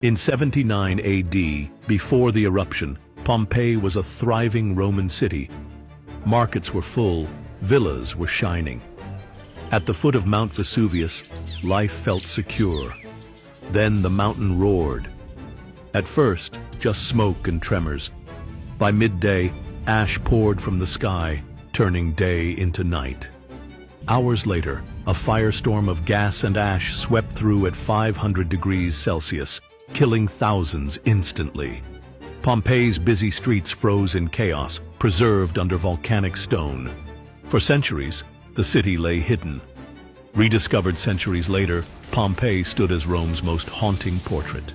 In 79 AD, before the eruption, Pompeii was a thriving Roman city. Markets were full, villas were shining. At the foot of Mount Vesuvius, life felt secure. Then the mountain roared. At first, just smoke and tremors. By midday, ash poured from the sky, turning day into night. Hours later, a firestorm of gas and ash swept through at 500 degrees Celsius, killing thousands instantly. Pompeii's busy streets froze in chaos, preserved under volcanic stone. For centuries, the city lay hidden. Rediscovered centuries later, Pompeii stood as Rome's most haunting portrait.